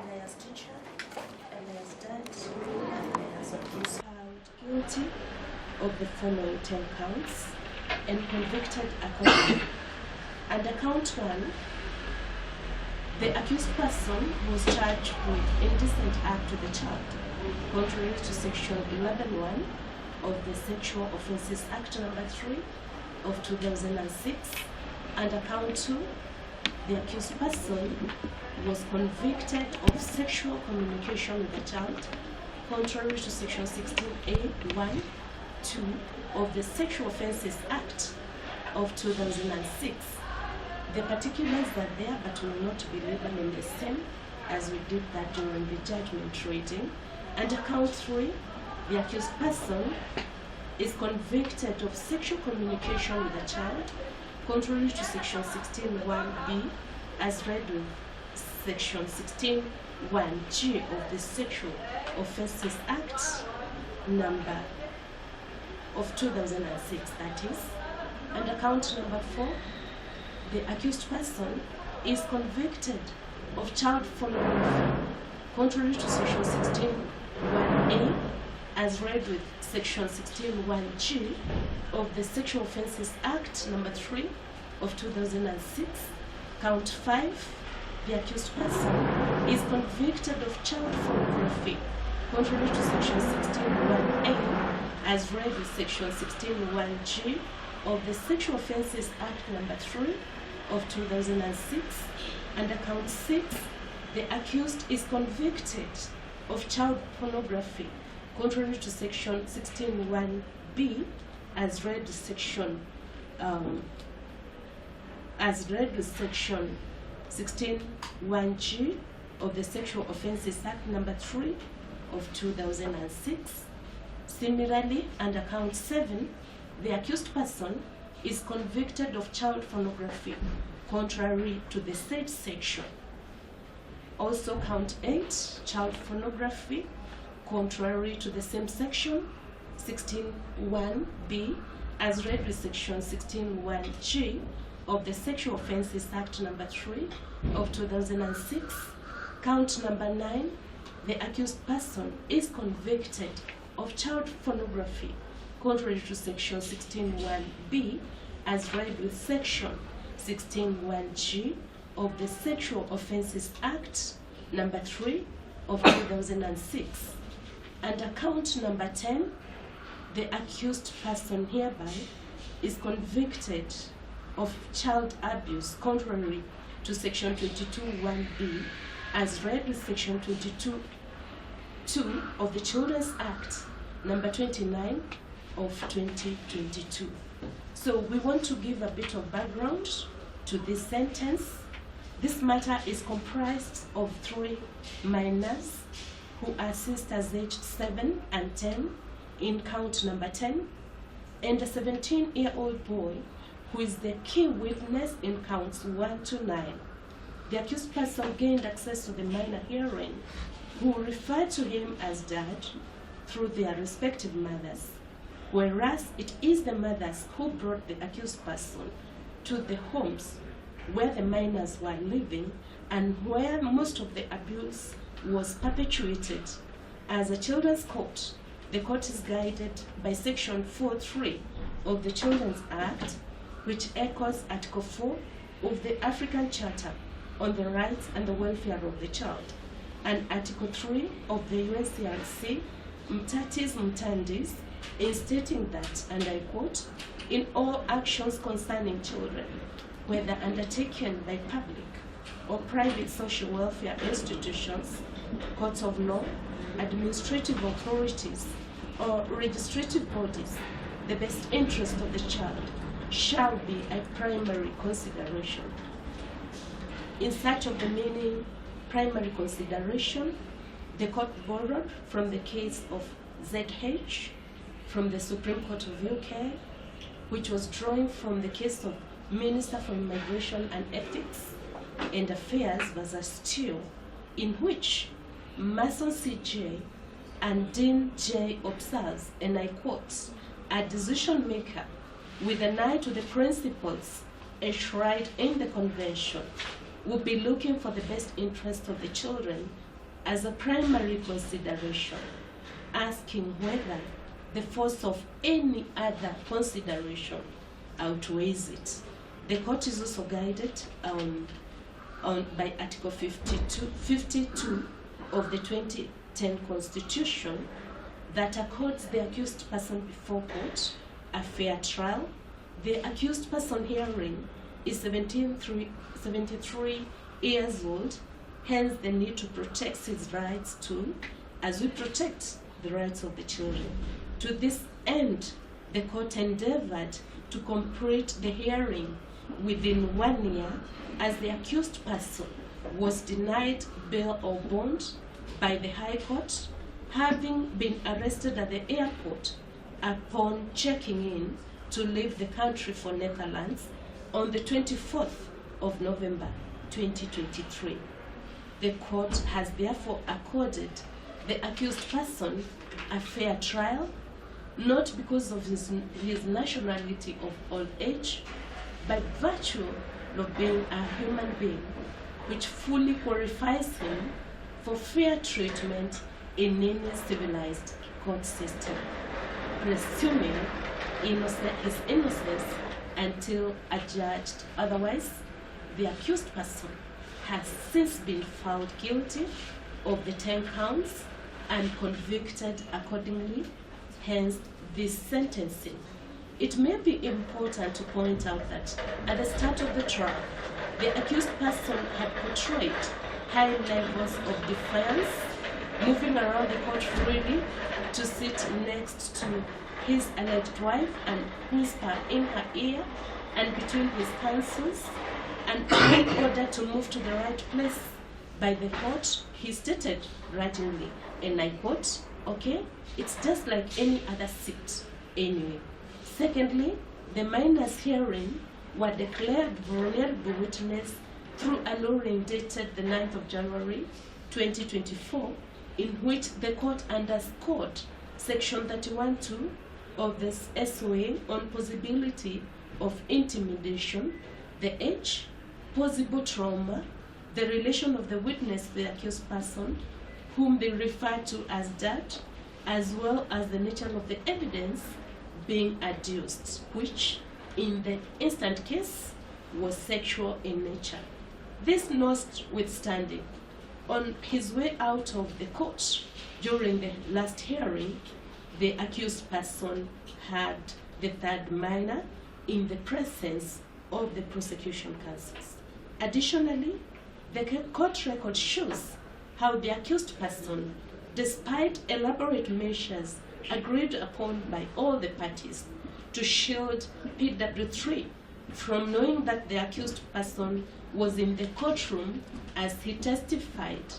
I as teacher, and as dad, and I as abuse, found guilty of the following 10 counts and convicted accordingly. Under count 1, the accused person was charged with indecent act to the child, contrary to section 11(1) of the Sexual Offences Act number 3 of 2006. Under count 2, the accused person was convicted of sexual communication with the child, contrary to section 16A(1), 2 of the Sexual Offences Act of 2006. The particulars are there, but will not be labeling the same as we did that during the judgment reading. Under count 3, the accused person is convicted of sexual communication with the child, contrary to section 16(1)(b), as read with section 16(1)(g) of the Sexual Offences Act number of 2006, that is. Under count number 4, the accused person is convicted of child pornography, contrary to section 16(1)(a), as read with section 16(1)(g) of the Sexual Offences Act number 3 of 2006. Count 5, the accused person is convicted of child pornography, contrary to section 16(1)(a), as read with section 16(1)(g) of the Sexual Offences Act number 3 of 2006. Under count 6, the accused is convicted of child pornography, contrary to section 16(1)(b), as read with section 16(1)(g) of the Sexual Offences Act number 3 of 2006. Similarly, under count 7, the accused person is convicted of child pornography, contrary to the said section. Also count 8, child pornography, contrary to the same section, 16(1)(b), as read with section 16(1)(g) of the Sexual Offences Act number 3 of 2006. Count number 9, the accused person is convicted of child pornography, contrary to section 16(1)(b), as read with section 16(1)(g) of the Sexual Offences Act number 3 of 2006. Under count number 10, the accused person hereby is convicted of child abuse, contrary to section 22(1)(b), as read with section 22(2) of the Children's Act number 29 of 2022. So we want to give a bit of background to this sentence. This matter is comprised of 3 minors who are sisters aged 7 and 10 in count number 10, and a 17-year-old boy who is the key witness in counts 1 to 9. The accused person gained access to the minor hearing, who referred to him as dad through their respective mothers, whereas it is the mothers who brought the accused person to the homes where the minors were living and where most of the abuse was perpetuated. As a children's court, the court is guided by section 4(3) of the Children's Act, which echoes Article 4 of the African Charter on the Rights and the Welfare of the Child, and Article 3 of the UNCRC, Mtatis Mtandis, in stating that, and I quote, "In all actions concerning children, whether undertaken by public or private social welfare institutions, courts of law, administrative authorities, or legislative bodies, the best interest of the child shall be a primary consideration." In search of the meaning primary consideration, the court borrowed from the case of ZH from the Supreme Court of UK, which was drawing from the case of Minister for Immigration and Ethics and Affairs versus Steele, in which Mason CJ and Dean J observes, and I quote, "A decision maker with an eye to the principles enshrined in the convention will be looking for the best interest of the children as a primary consideration, asking whether the force of any other consideration outweighs it. The court is also guided by Article 52 of the 2010 Constitution that accords the accused person before court a fair trial. The accused person hearing is 73 years old, hence the need to protect his rights too, as we protect the rights of the children. To this end, the court endeavored to complete the hearing within 1 year, as the accused person was denied bail or bond by the High Court, having been arrested at the airport upon checking in to leave the country for Netherlands on the 24th of November 2023. The court has therefore accorded the accused person a fair trial, not because of his nationality of old age, by virtue of being a human being, which fully qualifies him for fair treatment in any civilized court system, presuming his innocence until adjudged otherwise. The accused person has since been found guilty of the 10 counts and convicted accordingly, hence this sentencing. It may be important to point out that at the start of the trial, the accused person had portrayed high levels of defiance, moving around the court freely to sit next to his alleged wife and whisper in her ear and between his counsels, and in order to move to the right place by the court, he stated grudgingly, and I quote, "Okay, it's just like any other seat anyway." Secondly, the minors hearing were declared vulnerable witness through a ruling dated the 9th of January 2024, in which the court underscored Section 31(2) of the SOA on possibility of intimidation, the age, possible trauma, the relation of the witness to the accused person, whom they refer to as dad, as well as the nature of the evidence being adduced, which in the instant case was sexual in nature. This notwithstanding, on his way out of the court during the last hearing, the accused person had the third minor in the presence of the prosecution counsels. Additionally, the court record shows how the accused person, despite elaborate measures agreed upon by all the parties to shield PW3 from knowing that the accused person was in the courtroom as he testified,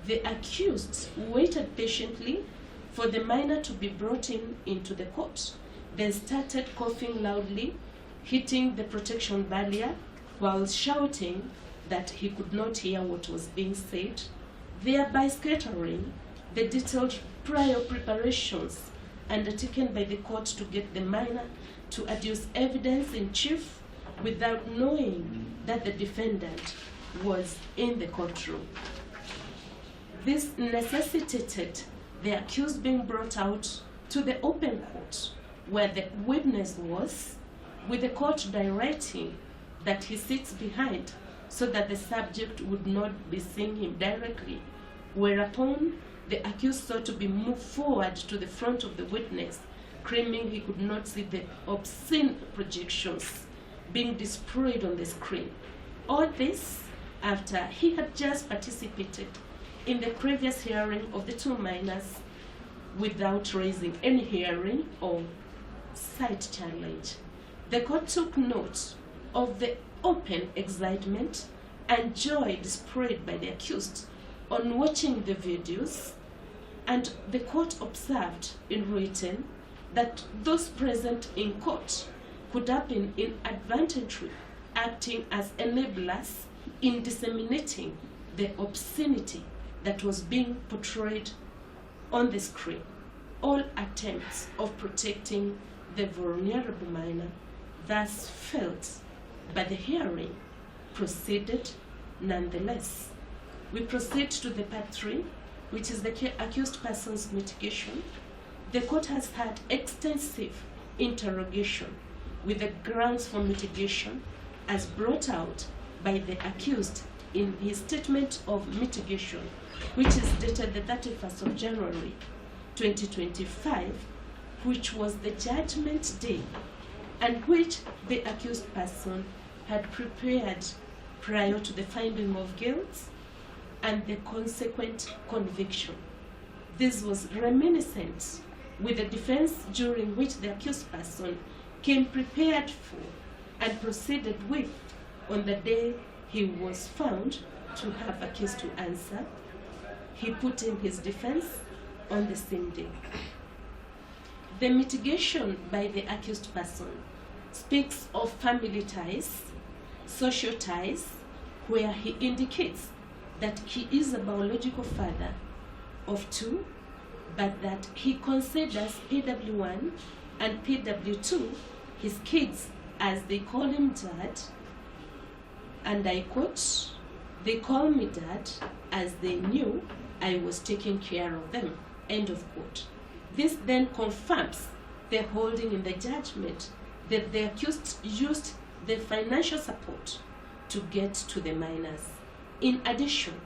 the accused waited patiently for the minor to be brought into the court, then started coughing loudly, hitting the protection barrier while shouting that he could not hear what was being said, thereby scattering the detailed prior preparations undertaken by the court to get the minor to adduce evidence in chief without knowing that the defendant was in the courtroom. This necessitated the accused being brought out to the open court where the witness was, with the court directing that he sits behind so that the subject would not be seeing him directly, whereupon the accused sought to be moved forward to the front of the witness, claiming he could not see the obscene projections being displayed on the screen. All this after he had just participated in the previous hearing of the two minors without raising any hearing or side challenge. The court took note of the open excitement and joy displayed by the accused on watching the videos, and the court observed in written that those present in court could have been inadvertently acting as enablers in disseminating the obscenity that was being portrayed on the screen. All attempts of protecting the vulnerable minor thus failed, but the hearing proceeded nonetheless. We proceed to the part 3, which is the accused person's mitigation, the court has had extensive interrogation with the grounds for mitigation as brought out by the accused in his statement of mitigation, which is dated the 31st of January 2025, which was the judgment day, and which the accused person had prepared prior to the finding of guilt and the consequent conviction. This was reminiscent with the defense during which the accused person came prepared for and proceeded with on the day he was found to have a case to answer. He put in his defense on the same day. The mitigation by the accused person speaks of family ties, social ties, where he indicates that he is a biological father of 2, but that he considers PW1 and PW2 his kids, as they call him dad, and I quote, "They call me dad as they knew I was taking care of them," end of quote. This then confirms the holding in the judgment that the accused used the financial support to get to the minors. In addition,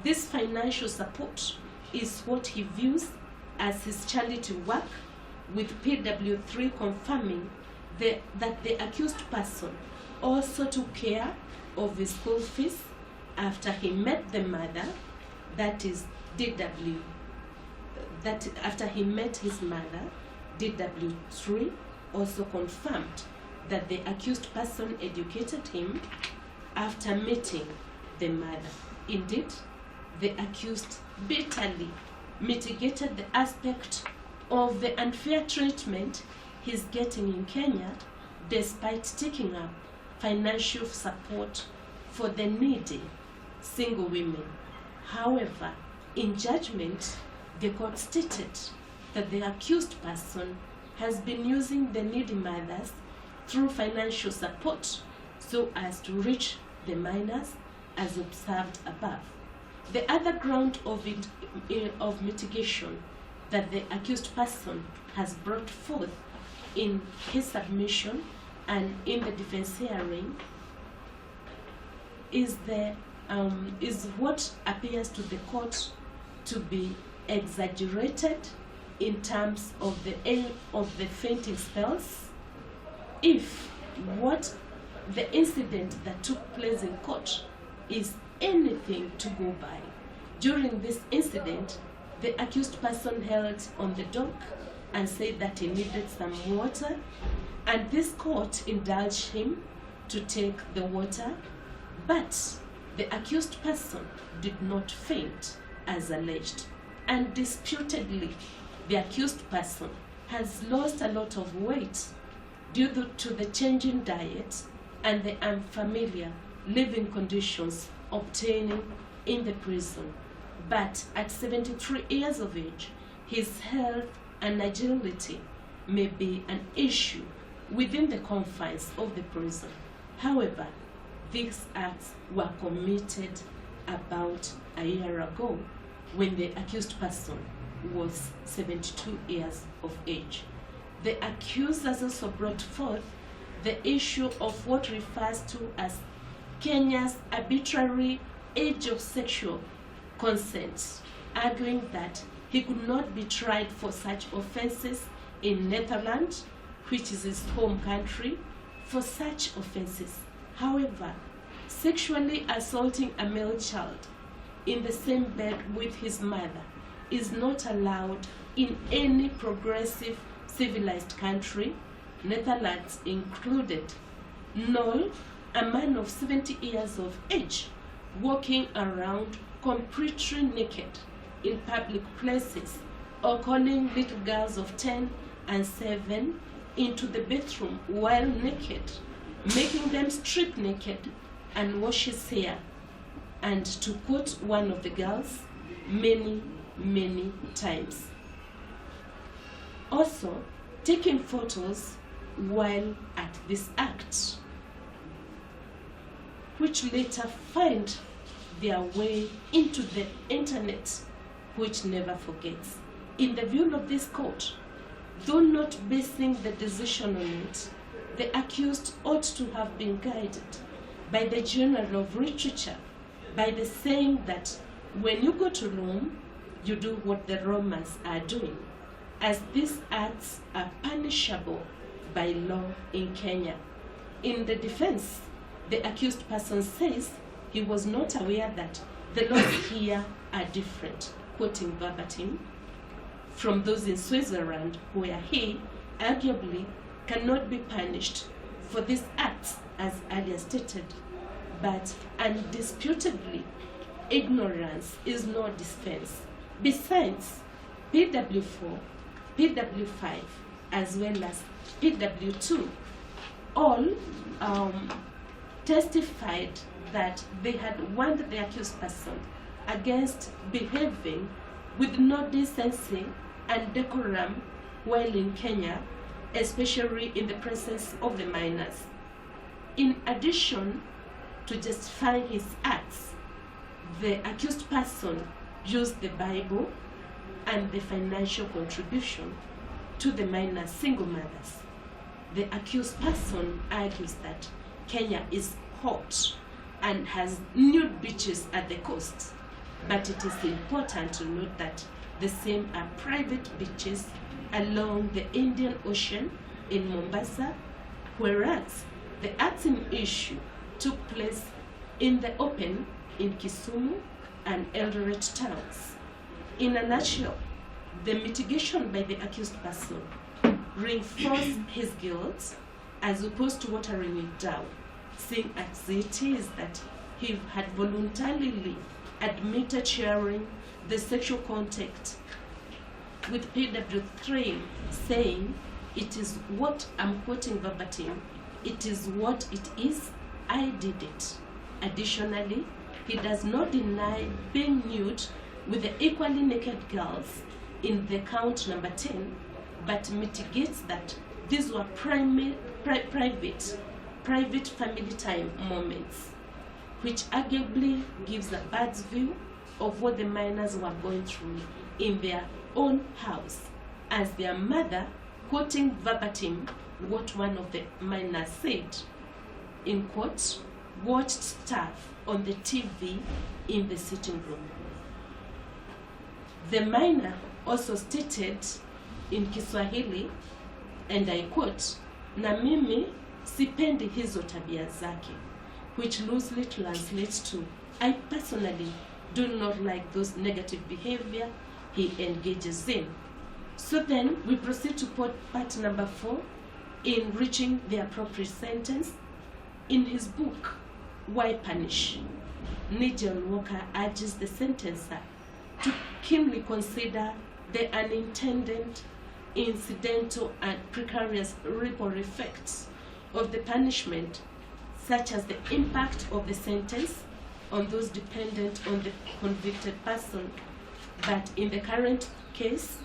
this financial support is what he views as his charity work, with PW3 confirming that the accused person also took care of his school fees after he met the mother, that is DW, that after he met his mother, DW3 also confirmed that the accused person educated him after meeting the mother. Indeed, the accused bitterly mitigated the aspect of the unfair treatment he's getting in Kenya, despite taking up financial support for the needy single women. However, in judgment, the court stated that the accused person has been using the needy mothers through financial support so as to reach the minors, as observed above. The other ground of mitigation that the accused person has brought forth in his submission and in the defense hearing is what appears to the court to be exaggerated in terms of the fainting spells. If what the incident that took place in court is anything to go by, during this incident, the accused person held on the dock and said that he needed some water, and this court indulged him to take the water, but the accused person did not faint as alleged. Undisputedly, the accused person has lost a lot of weight due to the changing diet and the unfamiliar living conditions obtaining in the prison. But at 73 years of age, his health and agility may be an issue within the confines of the prison. However, these acts were committed about a year ago when the accused person was 72 years of age. The accusers also brought forth the issue of what refers to as Kenya's arbitrary age of sexual consent, arguing that he could not be tried for such offenses in Netherlands, which is his home country, for such offenses. However, sexually assaulting a male child in the same bed with his mother is not allowed in any progressive civilized country, Netherlands included, nor a man of 70 years of age walking around completely naked in public places or calling little girls of 10 and 7 into the bathroom while naked, making them strip naked and wash his hair, and to quote one of the girls, many times. Also, taking photos while at this act, which later find their way into the internet, which never forgets. In the view of this court, though not basing the decision on it, the accused ought to have been guided by the genre of literature, by the saying that when you go to Rome, you do what the Romans are doing, as these acts are punishable by law in Kenya. In the defense, the accused person says he was not aware that the laws here are different, quoting verbatim, from those in Switzerland, where he arguably cannot be punished for these acts as earlier stated, but undisputably, ignorance is no defense. Besides, PW4, PW5, as well as PW2, all testified that they had warned the accused person against behaving with no decency and decorum while in Kenya, especially in the presence of the minors. In addition to justify his acts, the accused person used the Bible and the financial contribution to the minor single mothers. The accused person argues that Kenya is hot and has nude beaches at the coast, but it is important to note that the same are private beaches along the Indian Ocean in Mombasa, whereas the acts in issue took place in the open in Kisumu and Eldoret towns. In a nutshell, the mitigation by the accused person reinforced his guilt as opposed to watering it down, seeing as it is that he had voluntarily admitted sharing the sexual contact with PW3, saying, "It is what," I'm quoting verbatim, "it is what it is, I did it." Additionally, he does not deny being nude with the equally naked girls in the count number 10, but mitigates that these were private family time moments, which arguably gives a bird's view of what the minors were going through in their own house, as their mother, quoting verbatim what one of the minors said, in quotes, watched stuff on the TV in the sitting room. The minor also stated in Kiswahili, and I quote, "Na mimi sipendi hizo tabia zake," which loosely translates to, "I personally do not like those negative behavior he engages in." So then we proceed to part number 4 in reaching the appropriate sentence. In his book, Why Punish?, Nigel Walker urges the sentencer to keenly consider the unintended, incidental, and precarious ripple effects of the punishment, such as the impact of the sentence on those dependent on the convicted person. But in the current case,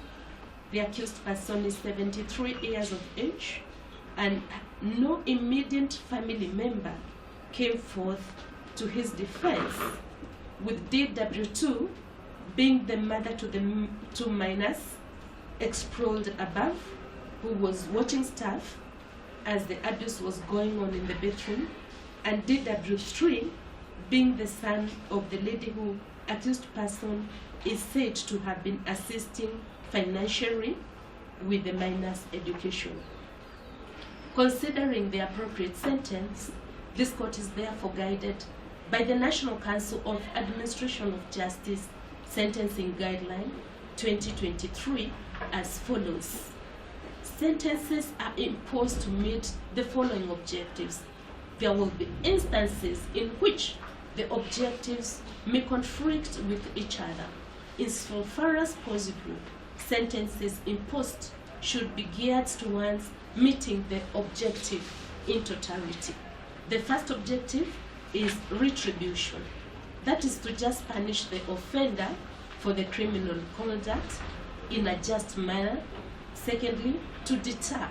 the accused person is 73 years of age, and no immediate family member came forth to his defense, with DW2 being the mother to the 2 minors explored above, who was watching stuff as the abuse was going on in the bedroom, and DW3 being the son of the lady who accused person is said to have been assisting financially with the minor's education. Considering the appropriate sentence, this court is therefore guided by the National Council of Administration of Justice Sentencing Guideline 2023 as follows. Sentences are imposed to meet the following objectives. There will be instances in which the objectives may conflict with each other. Insofar as possible, sentences imposed should be geared towards meeting the objective in totality. The first objective is retribution. That is to just punish the offender for the criminal conduct in a just manner. Secondly, to deter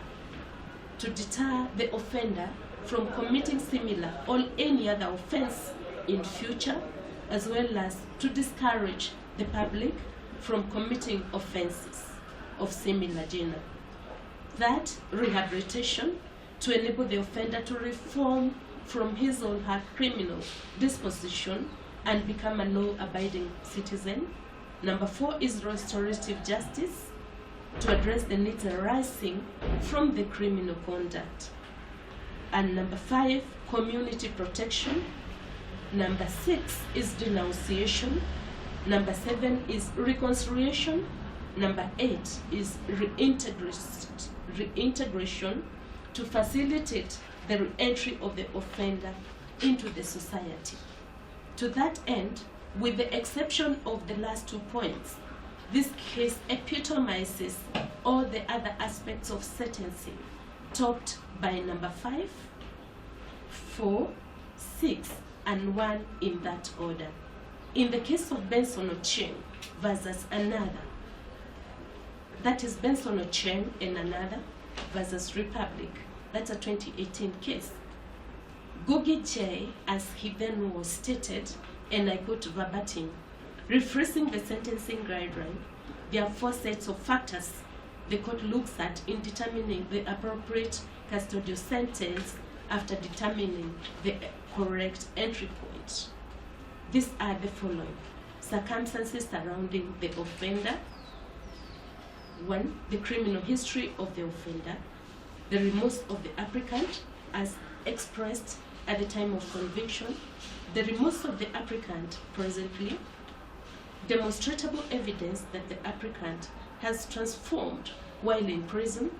the offender from committing similar or any other offense in future, as well as to discourage the public from committing offenses of similar genre. That rehabilitation to enable the offender to reform from his or her criminal disposition and become a law-abiding citizen. Number 4 is restorative justice to address the needs arising from the criminal conduct. And number 5, community protection. Number 6 is denunciation. Number 7 is reconciliation. Number 8 is reintegration to facilitate the re-entry of the offender into the society. To that end, with the exception of the last 2 points, this case epitomizes all the other aspects of sentencing topped by number 5, 4, 6, and 1 in that order. In the case of Benson Ocheng versus another, that is Benson Ocheng and another versus Republic, that's a 2018 case. Gugi J, as he then was stated, and I quote verbatim, rephrasing the sentencing guideline, there are 4 sets of factors the court looks at in determining the appropriate custodial sentence after determining the correct entry point. These are the following: circumstances surrounding the offender. 1, the criminal history of the offender, the remorse of the applicant as expressed at the time of conviction, the remorse of the applicant presently, demonstrable evidence that the applicant has transformed while in prison,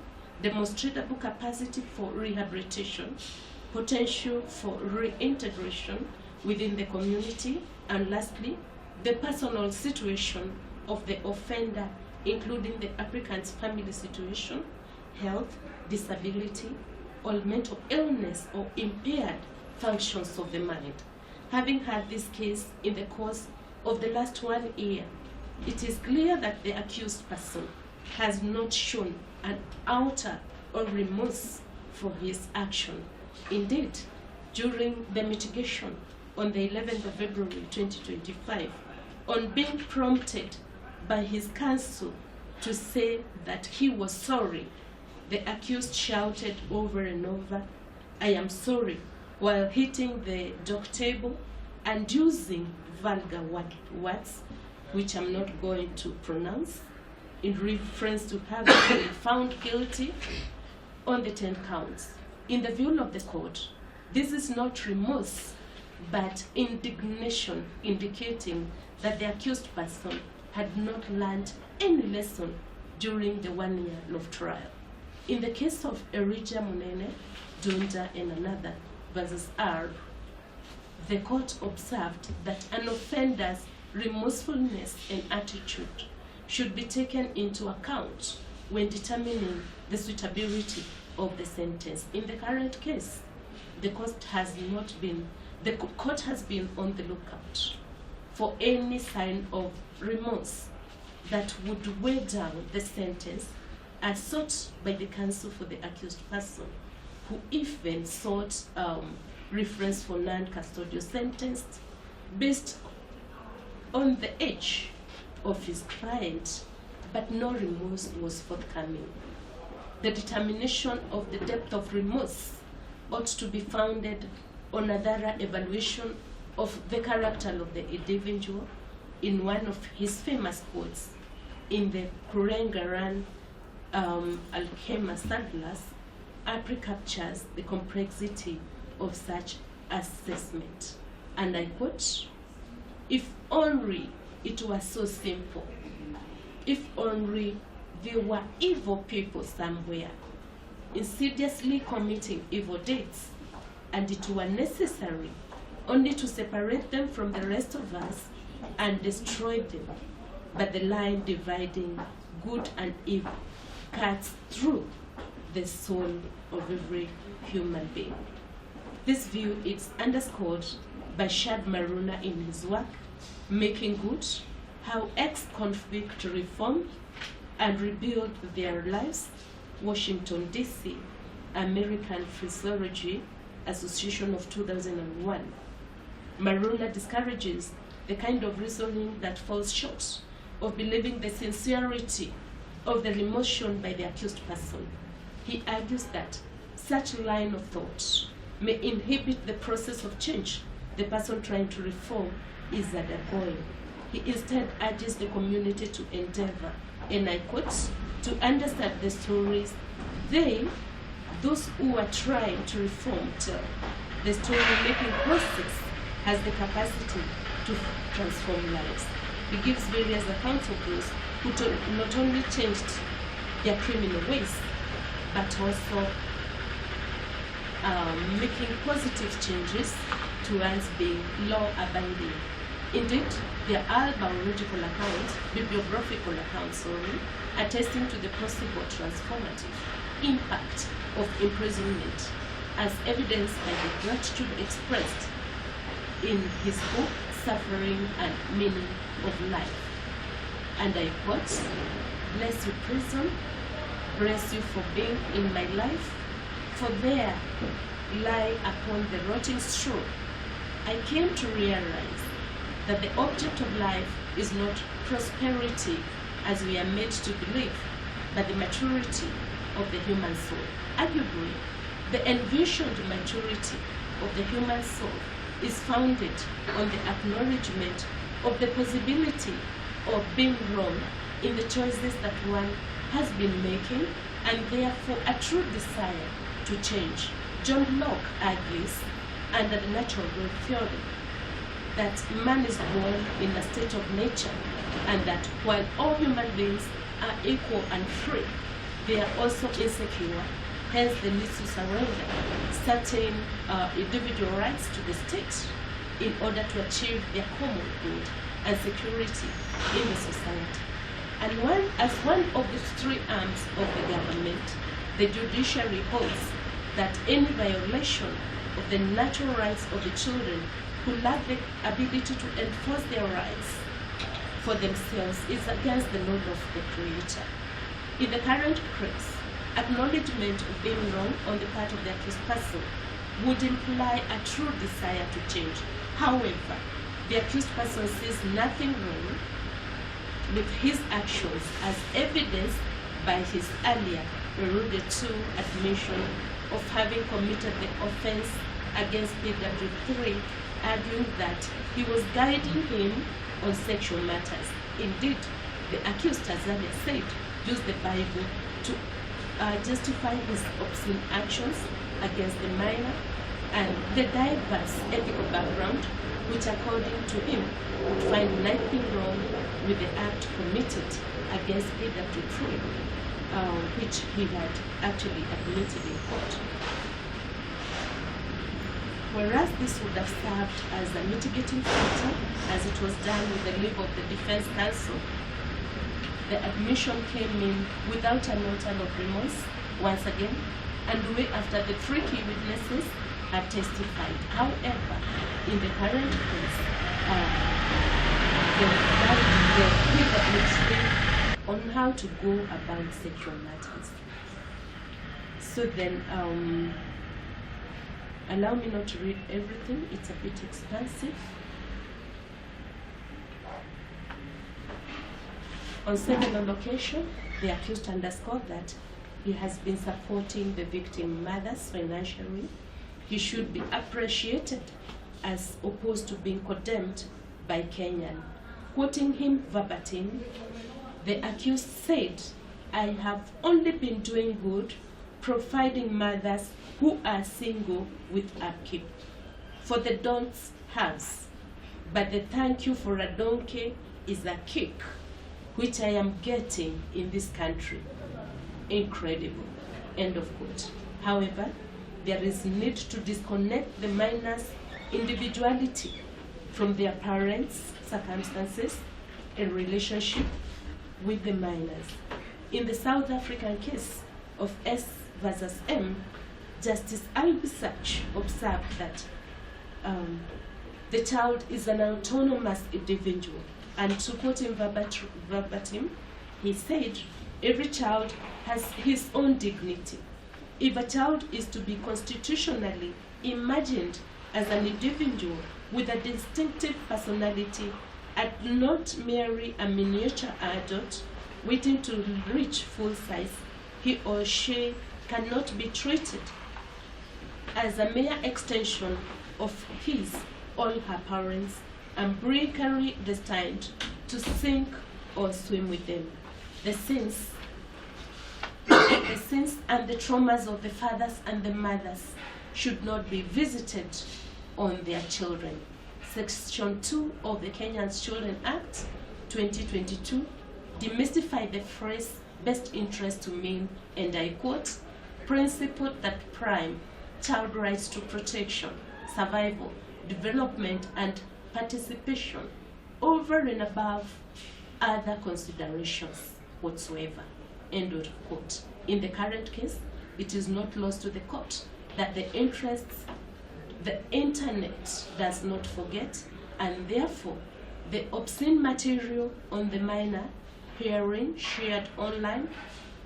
demonstrable capacity for rehabilitation, potential for reintegration within the community, and lastly, the personal situation of the offender, including the applicant's family situation, health, disability, or mental illness or impaired functions of the mind. Having had this case in the course of the last 1 year, it is clear that the accused person has not shown an outer or remorse for his action. Indeed, during the mitigation on the 11th of February 2025, on being prompted by his counsel to say that he was sorry, the accused shouted over and over, "I am sorry," while hitting the dock table and using vulgar words, which I'm not going to pronounce, in reference to having been found guilty on the 10 counts. In the view of the court, this is not remorse, but indignation, indicating that the accused person had not learned any lesson during the 1 year of trial. In the case of Erija Munene, Dunda, and another versus R, the court observed that an offender's remorsefulness and attitude should be taken into account when determining the suitability of the sentence. In the current case, the court has been on the lookout for any sign of remorse that would weigh down the sentence as sought by the counsel for the accused person, who even sought reference for non-custodial sentence based on the age of his client, but no remorse was forthcoming. The determination of the depth of remorse ought to be founded on a thorough evaluation of the character of the individual. In one of his famous quotes in the Kurengaran Alkema Sadlas, Apri captures the complexity of such assessment. And I quote, "If only it was so simple, if only there were evil people somewhere, insidiously committing evil deeds, and it were necessary only to separate them from the rest of us and destroy them. But the line dividing good and evil cuts through the soul of every human being." This view is underscored by Shad Maruna in his work, Making Good, How Ex-Convict Reform and Rebuild Their Lives, Washington, D.C., American Physiology Association of 2001. Maruna discourages the kind of reasoning that falls short of believing the sincerity of the remorse shown by the accused person. He argues that such line of thought may inhibit the process of change the person trying to reform is undergoing. He instead urges the community to endeavor, and I quote, to understand the stories those who are trying to reform tell. The story-making process has the capacity to transform lives. He gives various accounts of those who not only changed their criminal ways, but also making positive changes towards being law-abiding. Indeed, there are bibliographical accounts, attesting to the possible transformative impact of imprisonment, as evidenced by the gratitude expressed in his book, Suffering and Meaning of Life. And I quote, "Bless you, prison, bless you for being in my life, for there lie upon the rotting straw. I came to realize that the object of life is not prosperity as we are made to believe, but the maturity of the human soul." Arguably, the envisioned maturity of the human soul is founded on the acknowledgement of the possibility of being wrong in the choices that one has been making, and therefore a true desire to change. John Locke argues, under the natural growth theory, that man is born in a state of nature, and that while all human beings are equal and free, they are also insecure. Hence, they need to surrender certain individual rights to the state in order to achieve their common good and security in the society. And as one of the three arms of the government, the judiciary holds that any violation of the natural rights of the children who lack the ability to enforce their rights for themselves is against the law of the Creator. In the current case, acknowledgement of being wrong on the part of the accused person would imply a true desire to change. However, the accused person sees nothing wrong with his actions, as evidenced by his earlier alluded to admission of having committed the offense against PW3, arguing that he was guiding him on sexual matters. Indeed, the accused, as earlier said, used the Bible to justify his obscene actions against the minor and the diverse ethical background, which according to him would find nothing wrong with the act committed against PW3, which he had actually admitted in court. Whereas this would have served as a mitigating factor, as it was done with the leave of the defense counsel, the admission came in without a note of remorse, once again, and way after the three key witnesses had testified. However, in the current case, the on how to go about sexual matters. So then, allow me not to read everything, it's a bit expansive. On several occasions, the accused underscored that he has been supporting the victim mothers financially. He should be appreciated as opposed to being condemned by Kenyan. Quoting him verbatim, the accused said, "I have only been doing good, providing mothers who are single with upkeep. For the don'ts haves, but the thank you for a donkey is a kick, which I am getting in this country." Incredible. End of quote. However, there is need to disconnect the minor's individuality from their parents' circumstances and relationship with the minors. In the South African case of S versus M, Justice Albisach observed that the child is an autonomous individual, and to quote him verbatim, he said, "Every child has his own dignity. If a child is to be constitutionally imagined as an individual with a distinctive personality, and not merely a miniature adult waiting to reach full size. He or she cannot be treated as a mere extension of his or her parents, umbilically destined to sink or swim with them. The sins and the traumas of the fathers and the mothers should not be visited on their children. Section 2 of the Kenyan Children Act 2022 demystified the phrase best interest to mean, and I quote, principle that prime child rights to protection, survival, development, and participation over and above other considerations whatsoever, end of quote. In the current case, it is not lost to the court that the internet does not forget, and therefore the obscene material on the minor hearing shared online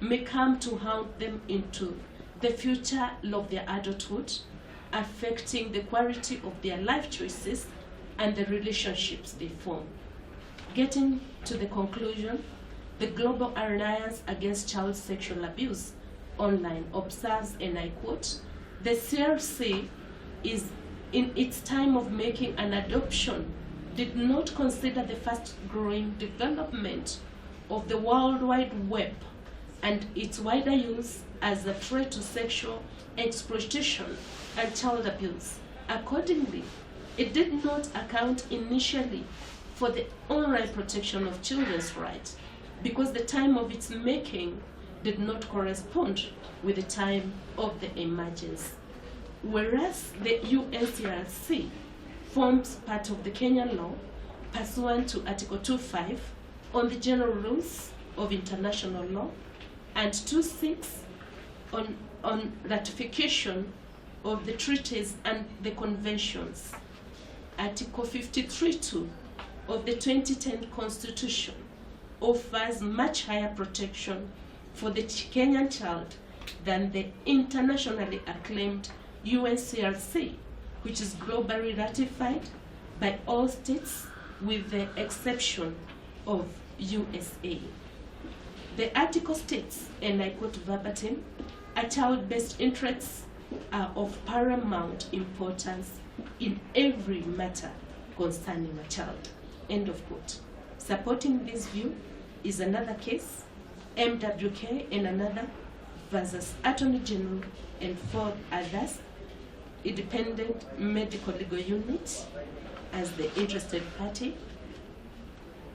may come to haunt them into the future of their adulthood, affecting the quality of their life choices and the relationships they form. Getting to the conclusion, the Global Alliance Against Child Sexual Abuse Online observes, and I quote, the CRC is in its time of making an adoption did not consider the fast-growing development of the World Wide Web and its wider use as a threat to sexual exploitation and child abuse. Accordingly, it did not account initially for the online protection of children's rights because the time of its making did not correspond with the time of the emergence. Whereas the UNCRC forms part of the Kenyan law pursuant to Article 2.5 on the General Rules of International Law and 2.6 on ratification of the treaties and the conventions. Article 53.2 of the 2010 Constitution offers much higher protection for the Kenyan child than the internationally acclaimed UNCRC, which is globally ratified by all states with the exception of USA. The article states, and I quote verbatim, a child-based interests are of paramount importance in every matter concerning a child, end of quote. Supporting this view is another case, MWK and another versus Attorney General and 4 others, Independent Medical Legal Unit as the interested party.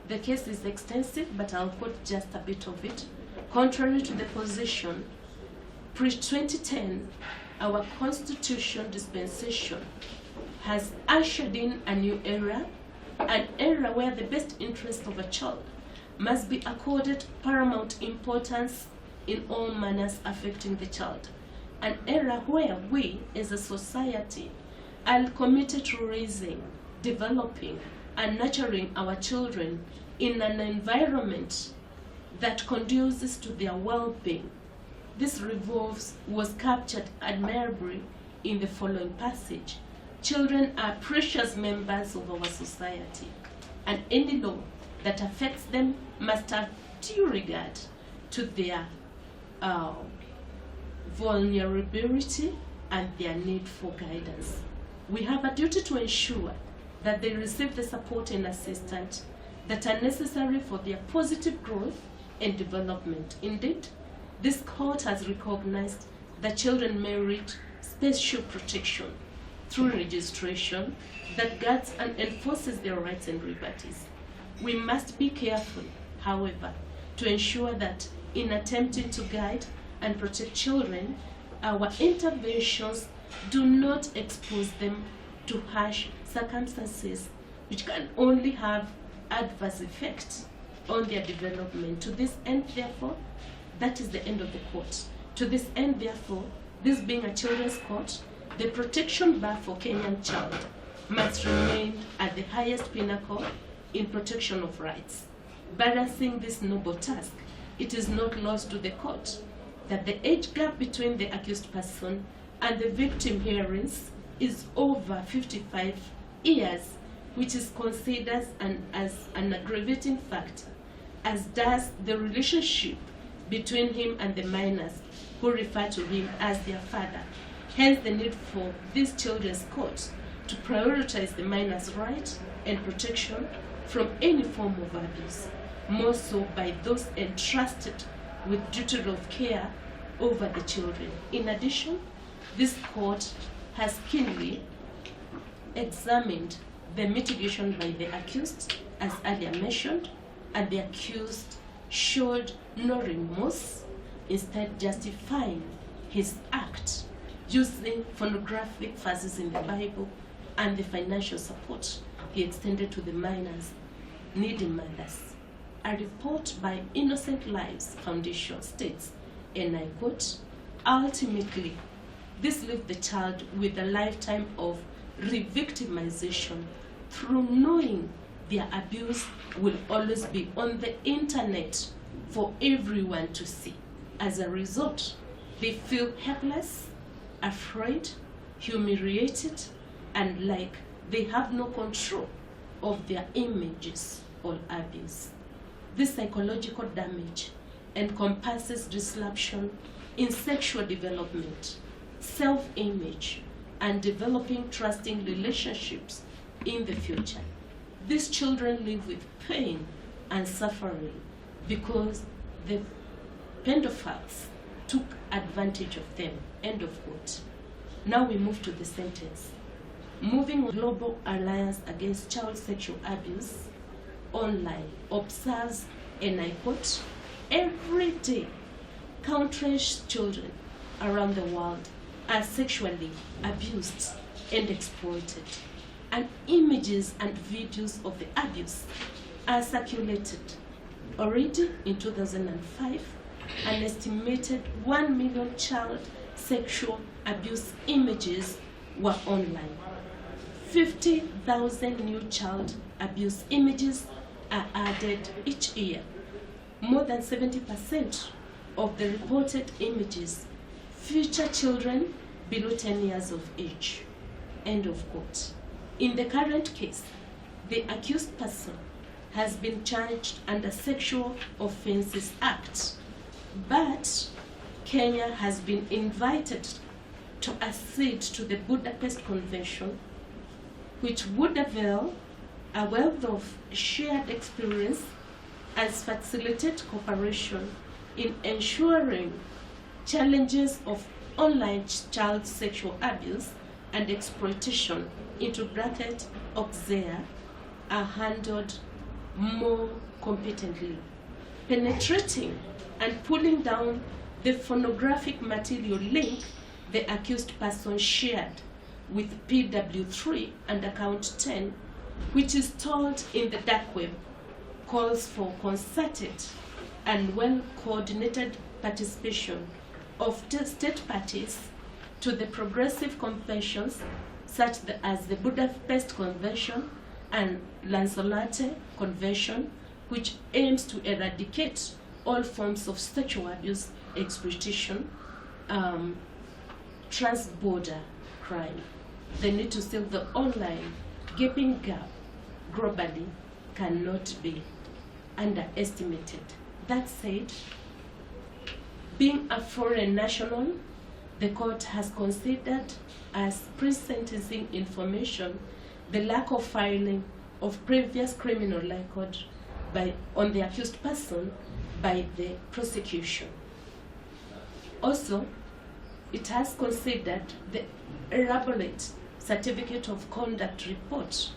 The case is extensive, but I'll quote just a bit of it. Contrary to the position, pre-2010, our constitution dispensation has ushered in a new era, an era where the best interest of a child must be accorded paramount importance in all manners affecting the child. An era where we, as a society, are committed to raising, developing, and nurturing our children in an environment that conduces to their well-being. This was captured admirably in the following passage. Children are precious members of our society, and any law that affects them must have due regard to their vulnerability and their need for guidance. We have a duty to ensure that they receive the support and assistance that are necessary for their positive growth and development. Indeed, this court has recognized that children merit special protection through registration that guards and enforces their rights and liberties. We must be careful, however, to ensure that in attempting to guide and protect children, our interventions do not expose them to harsh circumstances which can only have adverse effects on their development. To this end, therefore, that is the end of the court. To this end, therefore, this being a children's court, the protection bar for Kenyan child must remain at the highest pinnacle in protection of rights. Balancing this noble task, it is not lost to the court that the age gap between the accused person and the victim hearings is over 55 years, which is considered as an aggravating factor, as does the relationship between him and the minors who refer to him as their father. Hence the need for these children's courts to prioritize the minor's right and protection from any form of abuse, more so by those entrusted with duty of care over the children. In addition, this court has keenly examined the mitigation by the accused, as earlier mentioned, and the accused showed no remorse, instead justifying his act using pornographic verses in the Bible and the financial support he extended to the minors needy mothers. A report by Innocent Lives Foundation states, and I quote, "Ultimately, this leaves the child with a lifetime of re-victimization through knowing their abuse will always be on the internet for everyone to see. As a result, they feel helpless, afraid, humiliated, and like they have no control of their images or abuse. This psychological damage encompasses disruption in sexual development, self-image, and developing trusting relationships in the future. These children live with pain and suffering because the pedophiles took advantage of them." End of quote. Now we move to the sentence. Moving Global Alliance Against Child Sexual Abuse online observes, and I quote, "Every day, countless children around the world are sexually abused and exploited, and images and videos of the abuse are circulated. Already in 2005, an estimated 1 million child sexual abuse images were online. 50,000 new child abuse images are added each year. More than 70% of the reported images feature children below 10 years of age." End of quote. In the current case, the accused person has been charged under Sexual Offences Act, but Kenya has been invited to accede to the Budapest Convention, which would avail a wealth of shared experience and facilitate cooperation in ensuring challenges of online child sexual abuse and exploitation integrated OXEA are handled more competently. Penetrating and pulling down the pornographic material link the accused person shared with PW3 and account 10, which is stored in the dark web, calls for concerted and well-coordinated participation of state parties to the progressive conventions such as the Budapest Convention and Lanzarote Convention, which aims to eradicate all forms of sexual abuse, exploitation, trans-border crime. The need to seal the online gaping gap globally cannot be underestimated. That said, being a foreign national, the court has considered as pre-sentencing information the lack of filing of previous criminal record on the accused person by the prosecution. Also, it has considered the elaborate certificate of conduct report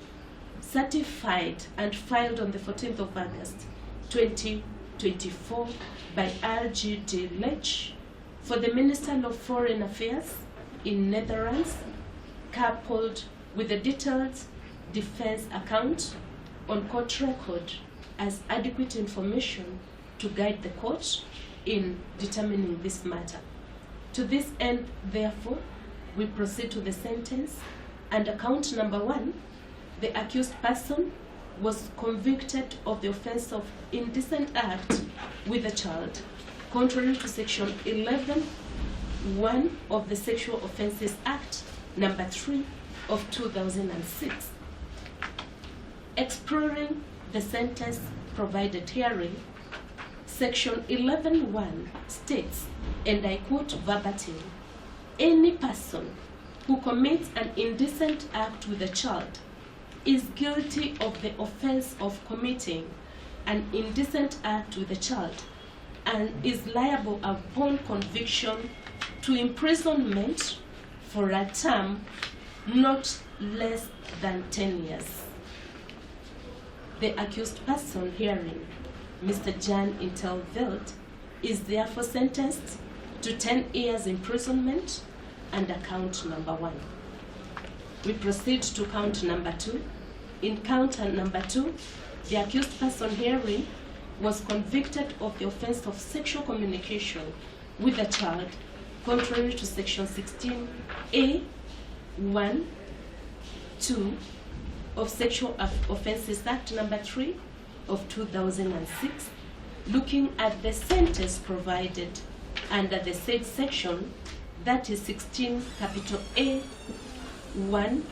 certified and filed on the 14th of August 2024 by RGD Lech for the Minister of Foreign Affairs in Netherlands, coupled with the detailed defense account on court record as adequate information to guide the court in determining this matter. To this end, therefore, we proceed to the sentence. Under count number 1, the accused person was convicted of the offense of indecent act with a child, contrary to section 11(1) of the Sexual Offences Act number 3 of 2006. Exploring the sentence provided herein, Section 11(1) states, and I quote verbatim, "Any person who commits an indecent act with a child is guilty of the offense of committing an indecent act with a child and is liable upon conviction to imprisonment for a term not less than 10 years. The accused person herein, Mr. In't Veld, is therefore sentenced to 10 years imprisonment under count number 1. We proceed to count number 2. In count number 2, the accused person herein was convicted of the offense of sexual communication with a child, contrary to Section 16A, 1, 2 of Sexual Offences Act number 3 of 2006, looking at the sentence provided under the said section, that is 16 capital A, 1,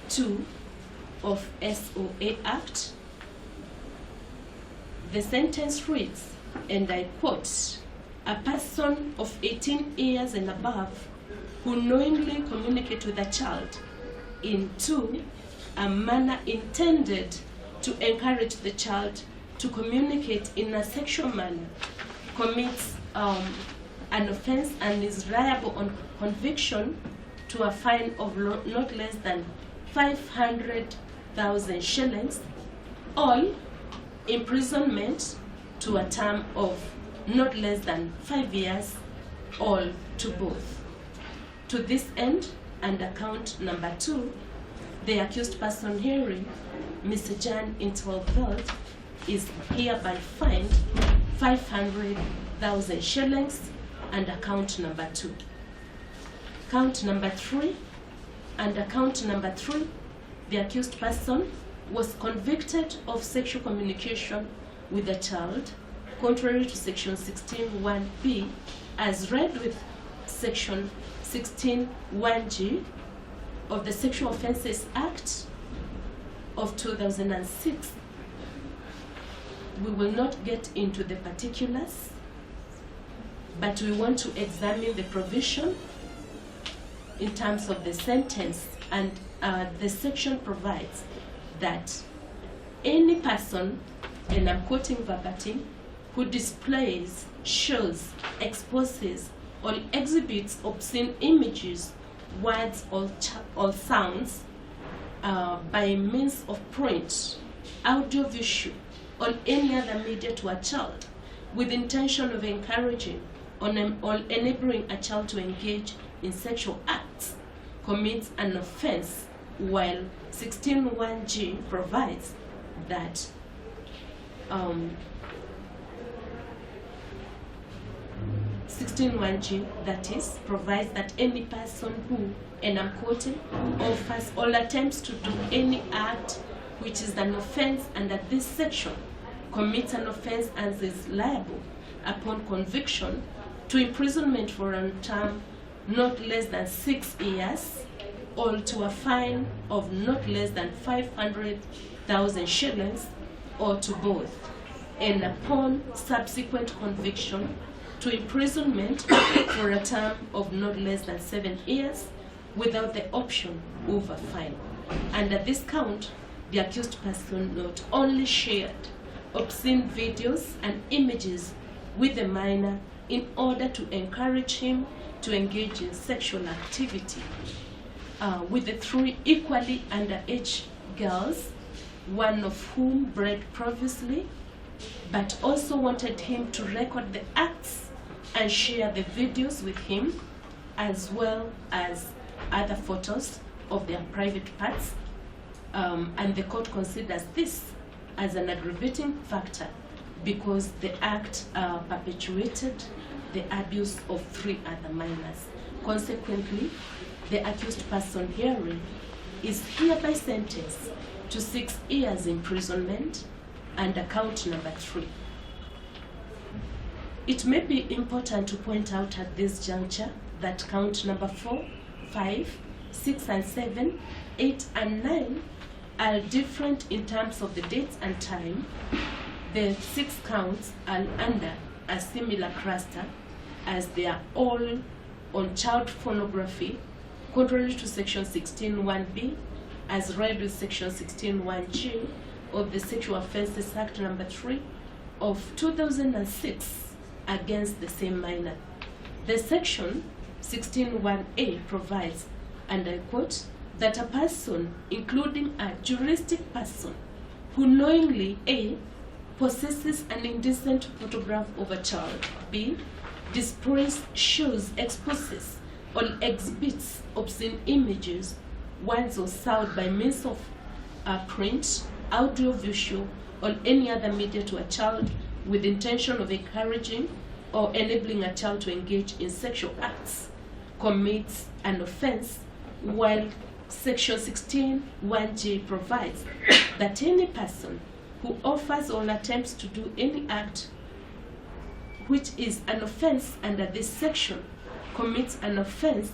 2 of SOA Act. The sentence reads, and I quote, "A person of 18 years and above who knowingly communicate with a child in a manner intended to encourage the child to communicate in a sexual manner commits an offense and is liable on conviction to a fine of not less than 500,000 shillings, or imprisonment to a term of not less than 5 years, or to both. To this end, under count number 2, the accused person herein, Mr. In't Veld, is hereby fined 500,000 shillings under count number 2. Count number 3, under count number 3, the accused person was convicted of sexual communication with a child, contrary to Section 16(1)(b), as read with Section 16(1)(g) of the Sexual Offences Act of 2006. We will not get into the particulars, but we want to examine the provision in terms of the sentence, and the section provides that any person, and I'm quoting verbatim, who displays, shows, exposes, or exhibits obscene images, words, or sounds by means of print, audio-visual, or any other media to a child with intention of encouraging or enabling a child to engage in sexual acts commits an offense, while 16(1)(g) provides that 16(1)(g), that is, provides that any person who, and I'm quoting, offers or attempts to do any act which is an offense under this section commits an offense and is liable upon conviction to imprisonment for a term not less than 6 years, or to a fine of not less than 500,000 shillings, or to both, and upon subsequent conviction to imprisonment for a term of not less than 7 years, without the option of a fine. Under this count, the accused person not only shared obscene videos and images with the minor in order to encourage him to engage in sexual activity with the 3 equally underage girls, one of whom bred previously, but also wanted him to record the acts and share the videos with him, as well as other photos of their private parts, and the court considers this as an aggravating factor because the act perpetuated the abuse of 3 other minors. Consequently, the accused person herein is hereby sentenced to 6 years imprisonment under count number 3. It may be important to point out at this juncture that count number 4, 5, 6, and 7, 8, and 9 are different in terms of the dates and time. The 6 counts are under a similar cluster, as they are all on child pornography, contrary to Section 16(1)(b, as read with Section 16(1)(g) of the Sexual Offences Act number 3 of 2006 against the same minor. The Section 16(1)(a) provides, and I quote, that a person, including a juristic person, who knowingly A. possesses an indecent photograph of a child, B. displays, shows, exposes, or exhibits obscene images, words or sound by means of print, audio, visual, or any other media to a child with intention of encouraging or enabling a child to engage in sexual acts, commits an offense, while Section 16(1)(g) provides that any person who offers or attempts to do any act which is an offense under this section commits an offense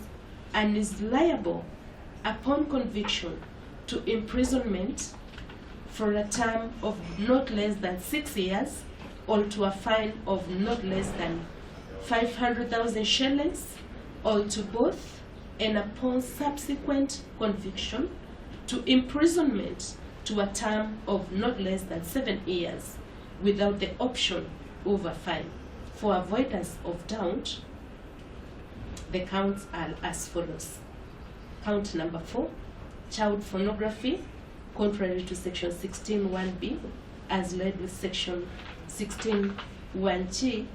and is liable upon conviction to imprisonment for a term of not less than 6 years or to a fine of not less than 500,000 shillings or to both, and upon subsequent conviction to imprisonment to a term of not less than 7 years without the option of a fine. For avoidance of doubt, the counts are as follows. Count number 4, child pornography, contrary to Section 16(1)(b, as led with Section 16(1)(g)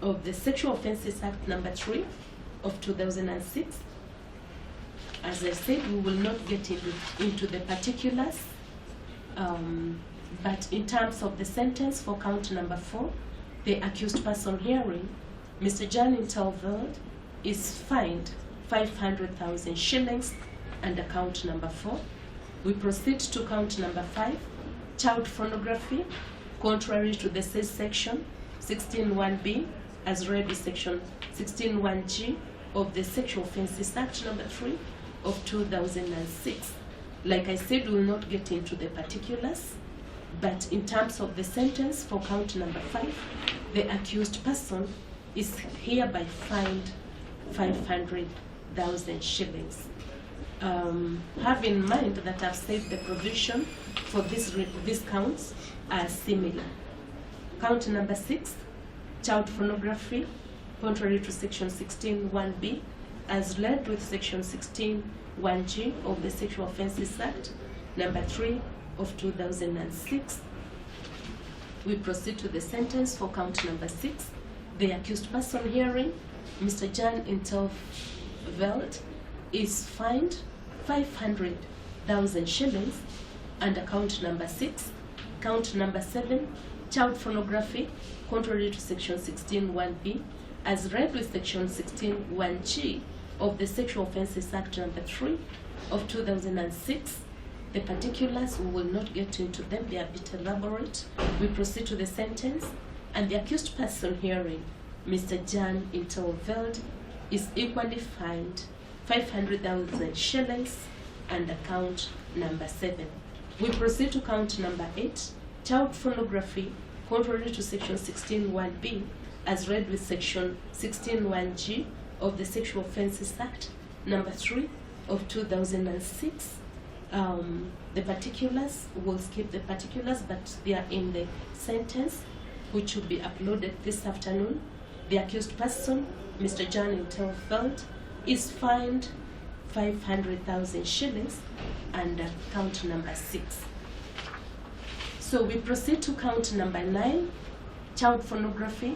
of the Sexual Offences Act number 3 of 2006. As I said, we will not get into the particulars, but in terms of the sentence for count number 4, the accused person hearing, Mr. In't Veld, is fined 500,000 shillings under count number 4. We proceed to count number 5, child pornography, contrary to the said section 16(1)(b, as read with Section 16(1)(g) of the Sexual Offences Act number 3 of 2006. Like I said, we will not get into the particulars, but in terms of the sentence for count number 5, the accused person is hereby fined 500,000 shillings. Have in mind that I've said the provision for these counts are similar. Count number 6, child pornography, contrary to Section 16(1)(b, as led with Section 16(1)(g) of the Sexual Offences Act number 3 of 2006. We proceed to the sentence for count number 6. The accused person hearing, Mr. In't Veld, is fined 500,000 shillings under count number 6. Count number 7, child pornography, contrary to Section 16(1)(b, as read with Section 16(1)(g) of the Sexual Offences Act number 3 of 2006. The particulars, we will not get into them, they are a bit elaborate. We proceed to the sentence, and the accused person hearing, Mr. In't Veld, is equally fined 500,000 shillings under count number 7. We proceed to count number 8, child pornography, contrary to Section 16(1)(b, as read with Section 16(1)(g) of the Sexual Offences Act number 3 of 2006. The particulars, we'll skip the particulars, but they are in the sentence, which will be uploaded this afternoon. The accused person, Mr. In't Veld, is fined 500,000 shillings under count number 6. So we proceed to count number 9, child pornography,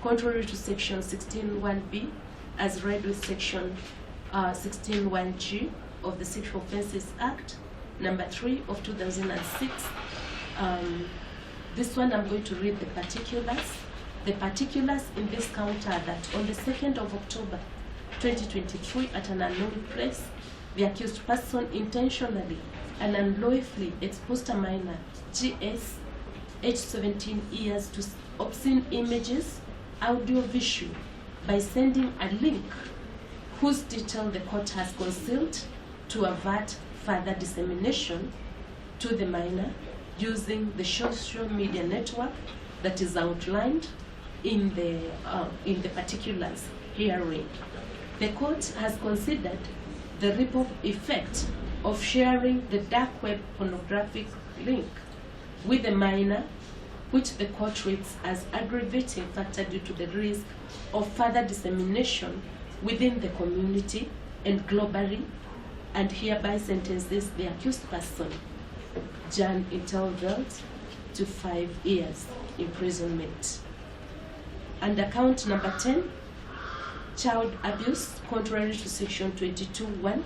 contrary to Section 16(1)(b, as read with Section 16(1)(g) of the Sexual Offences Act number 3 of 2006. This one I'm going to read the particulars. The particulars in this count are that on the 2nd of October 2023 at an unknown place, the accused person intentionally and unlawfully exposed a minor, GS, aged 17 years, to obscene images, audio, visual, by sending a link whose detail the court has concealed to avert further dissemination to the minor using the social media network that is outlined in the particulars herein. The court has considered the ripple effect of sharing the dark web pornographic link with a minor, which the court rates as aggravating factor due to the risk of further dissemination within the community and globally, and hereby sentences the accused person, In't Veld, to 5 years imprisonment. Under count number 10, child abuse, contrary to section 22(1),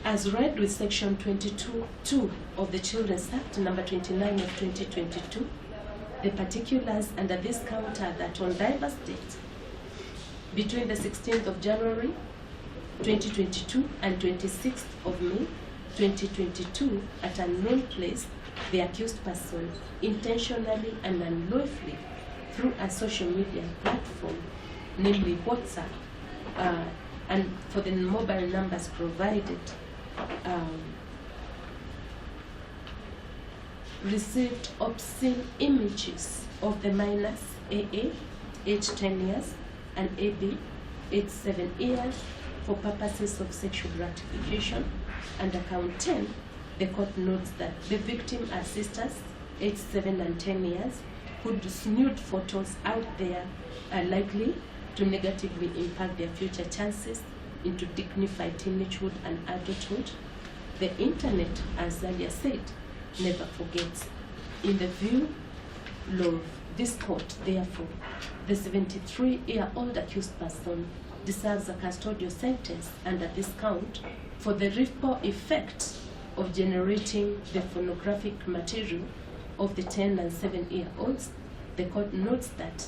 as read with section 22(2) of the Children's Act number 29 of 2022, the particulars under this count are that on diverse dates between the 16th of January 2022 and 26th of May 2022 at a known place, the accused person intentionally and unlawfully through a social media platform, namely WhatsApp, and for the mobile numbers provided, received obscene images of the minors AA, aged 10 years, and AB, aged 7 years, for purposes of sexual gratification. Under count 10, the court notes that the victim are sisters, aged 7 and 10 years, whose nude photos out there are likely to negatively impact their future chances into dignified teenagehood and adulthood. The internet, as earlier said, never forgets. In the view of this court, therefore, the 73-year-old accused person deserves a custodial sentence under this count for the ripple effect of generating the pornographic material of the 10 and 7-year-olds. The court notes that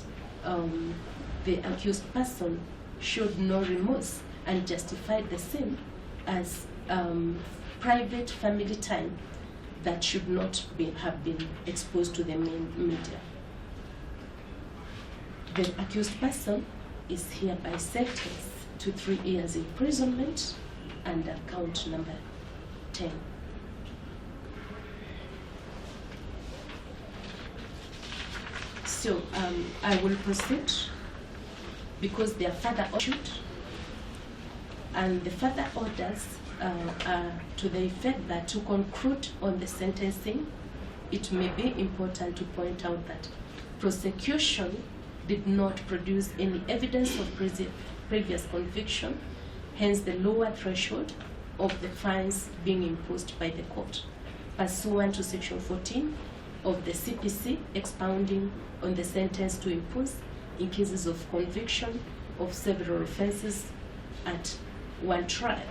the accused person showed no remorse and justified the same as private family time that should not have been exposed to the main media. The accused person is hereby sentenced to 3 years imprisonment under count number 10. So I will proceed because they are further issued, and the further orders are to the effect that to conclude on the sentencing, it may be important to point out that prosecution did not produce any evidence of previous conviction, hence the lower threshold of the fines being imposed by the court, pursuant to section 14 of the CPC, expounding on the sentence to impose in cases of conviction of several offenses at one trial.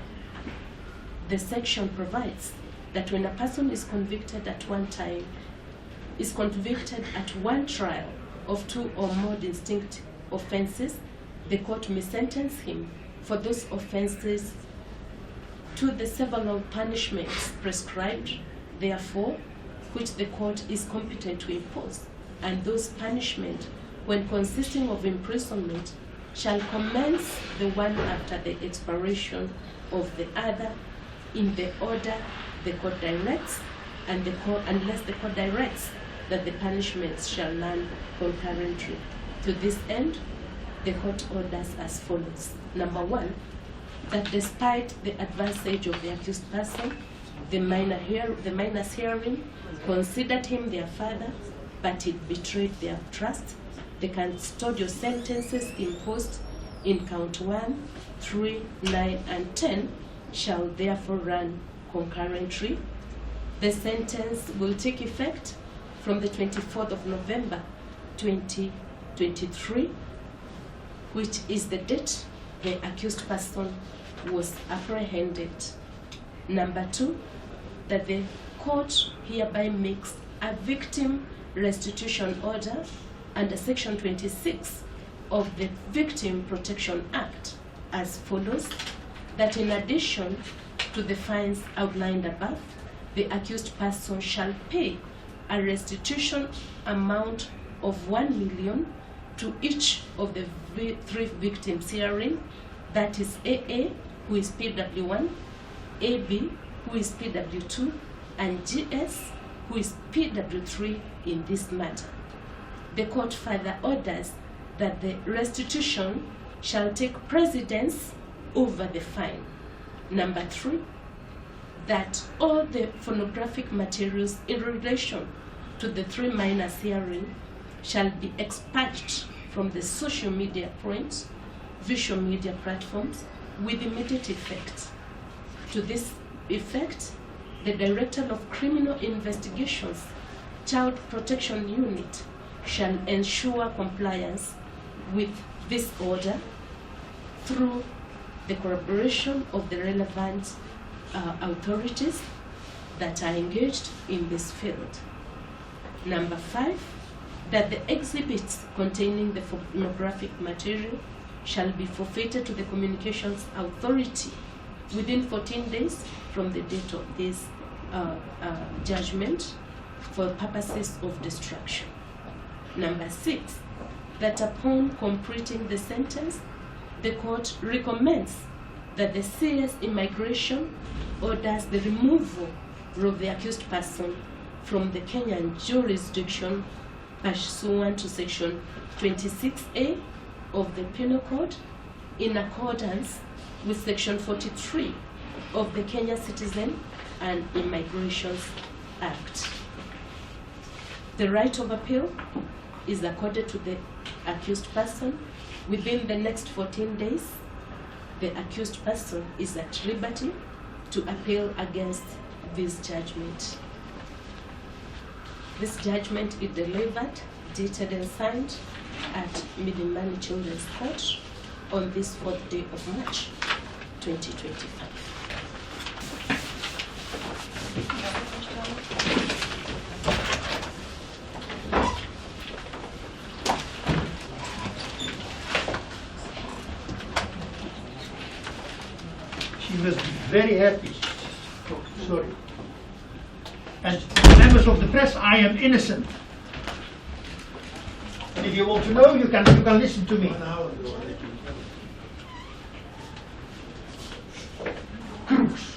The section provides that when a person is convicted at one trial of 2 or more distinct offenses, the court may sentence him for those offenses to the several punishments prescribed, therefore, which the court is competent to impose, and those punishments, when consisting of imprisonment, shall commence the one after the expiration of the other in the order the court directs, and unless the court directs that the punishments shall run concurrently. To this end, the court orders as follows. Number 1, that despite the advanced age of the accused person, the minors herein considered him their father, but it betrayed their trust. The custodial sentences imposed in count 1, 3, 9, and 10 shall therefore run concurrently. The sentence will take effect from the 24th of November 2023, which is the date the accused person was apprehended. Number 2, that the court hereby makes a victim restitution order under section 26 of the Victim Protection Act as follows: that in addition to the fines outlined above, the accused person shall pay a restitution amount of 1 million to each of the 3 victims herein, that is AA, who is PW1, AB, who who is PW2, and GS, who is PW3 in this matter. The court further orders that the restitution shall take precedence over the fine. Number 3, that all the pornographic materials in relation to the 3 minors herein shall be expunged from the social media print, visual media platforms with immediate effect. To this effect, the Director of Criminal Investigations Child Protection Unit shall ensure compliance with this order through the collaboration of the relevant authorities that are engaged in this field. Number 5, that the exhibits containing the pornographic material shall be forfeited to the Communications Authority within 14 days from the date of this judgment for purposes of destruction. Number 6, that upon completing the sentence, the court recommends that the CS Immigration orders the removal of the accused person from the Kenyan jurisdiction pursuant to Section 26A of the Penal Code in accordance with Section 43 of the Kenya Citizen and Immigration Act. The right of appeal is accorded to the accused person within the next 14 days. The accused person is at liberty to appeal against this judgment. This judgment is delivered, dated and signed at Milimani Children's Court on this 4th day of March 2025. She must be very happy. Oh, sorry. And members of the press, I am innocent. And if you want to know, you can listen to me. Cruz.